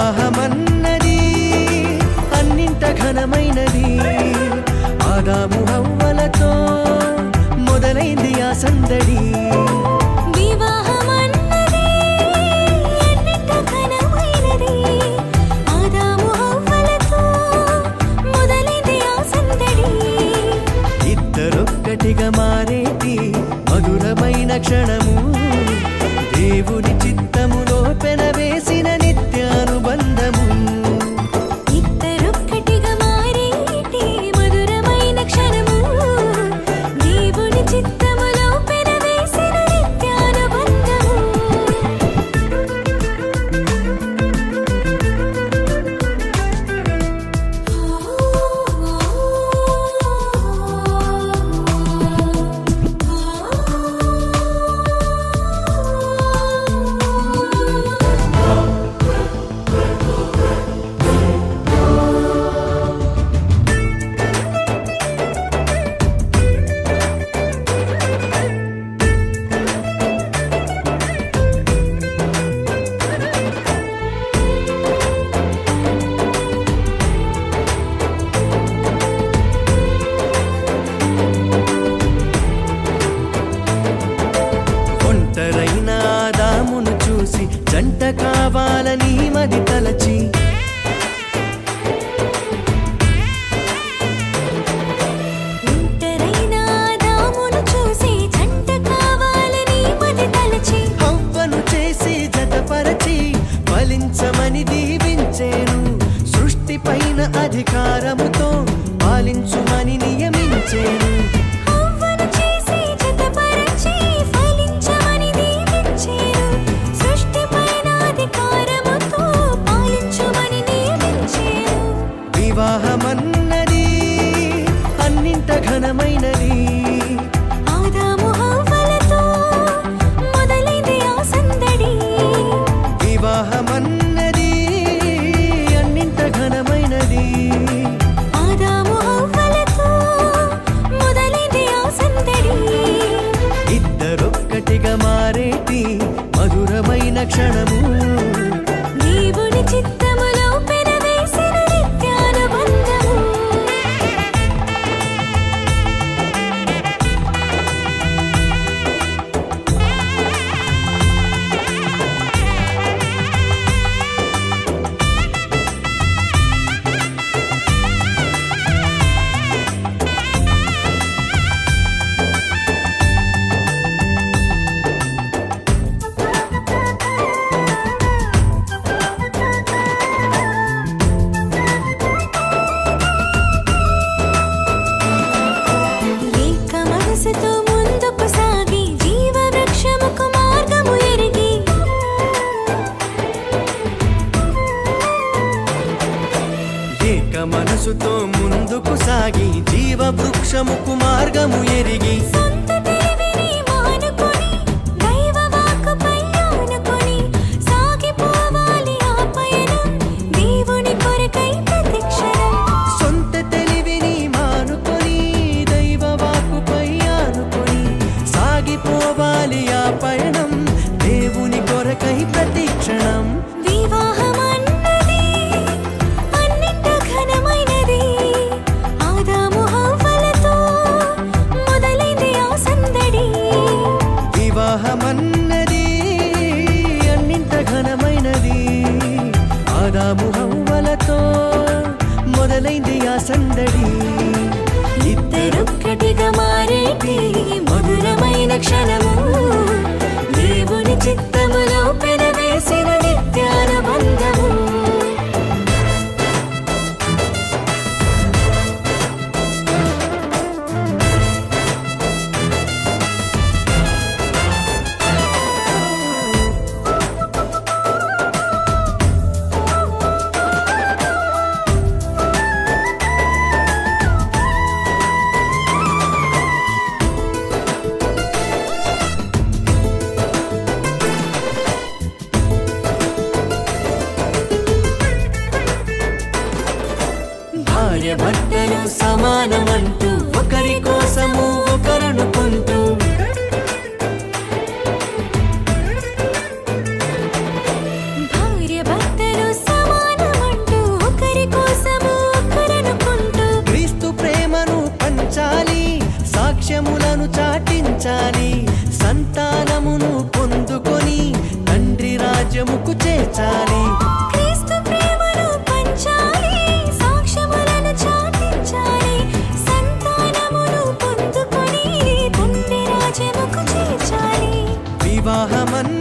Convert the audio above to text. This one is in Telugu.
వివాహమన్నది అన్నింట ఘనమైనది. ఆదాము హవ్వలతో మొదలైంది ఆ సందడి. వివాహమన్నది అన్నింట ఘనమైనది. ఆదాము హవ్వలతో మొదలైంది ఆ సందడి. ఇద్దరొక్కటిగా మారేటి మధురమైన క్షణము, దేవుని చిత్తములో పెనవేసిన నిత్యానుబంధము. ఇద్దరొక్కటిగా మారేటి మధురమైన క్షణము, దేవుని చిత్తములో పెనవేసిన నిత్యానుబంధము. ఒంటరైన ఆదామును చూసి జంట కావాలని మది తలచి, ఒంటరైన ఆదామును చూసి జంట కావాలని మది తలచి, హవ్వను చేసి జతపరచి ఫలించమని దీవించేను. సృష్టి పైన అధికారముతో పాలించుమని నియమించేను. హవ్వను చేసి జతపరచి ఫలించమని దీవించెను. సృష్టిపైన అధికారముతో పాలించుమని నియమించెను. వివాహమన్నది అన్నింట ఘనమైనది. ఆదాము హవ్వలతో మొదలైంది ఆ సందడి. వివాహమన్నది అన్నింట ఘనమైనది. ఆదాము హవ్వలతో మొదలైంది ఆ సందడి. ఇద్దరొక్కటిగా మారేటి మధురమైన క్షణము, దేవుని చిత్తములో పెనవేసిన నిత్యానుబంధము. ఏక మనసుతో ముందుకు సాగి జీవ వృక్షముకు మార్గము ఎరిగి, ఏక మనసుతో ముందుకు సాగి జీవ వృక్షముకు మార్గము ఎరిగి, సొంత తెలివిని మానుకొని దైవ వాక్కుపై ఆనుకొని సాగిపోవాలి ఆ పయనం దేవుని కొరకై ప్రతిక్షణం. సొంత తెలివిని మానుకొని దైవ వాక్కుపై ఆనుకొని సాగిపోవాలి ఆ పయనం దేవుని కొరకై ప్రతిక్షణం. వివాహమన్నది అన్నింట ఘనమైనది. ఆదాము హవ్వలతో మొదలైంది ఆ సందడి. వివాహమన్నది అన్నింట ఘనమైనది. ఆదాము హవ్వలతో మొదలైంది ఆ సందడి. ఇద్దరొక్కటిగా మారేటి మధురమైన క్షణము, దేవుని చిత్తములో పెనవేసిన నిత్యానుబంధము. భార్యాభర్తలు సమానమంటూ ఒకరి కోసము ఒకరనుకుంటూ భార్యాభర్తలు సమానమంటూ వివాహమన్న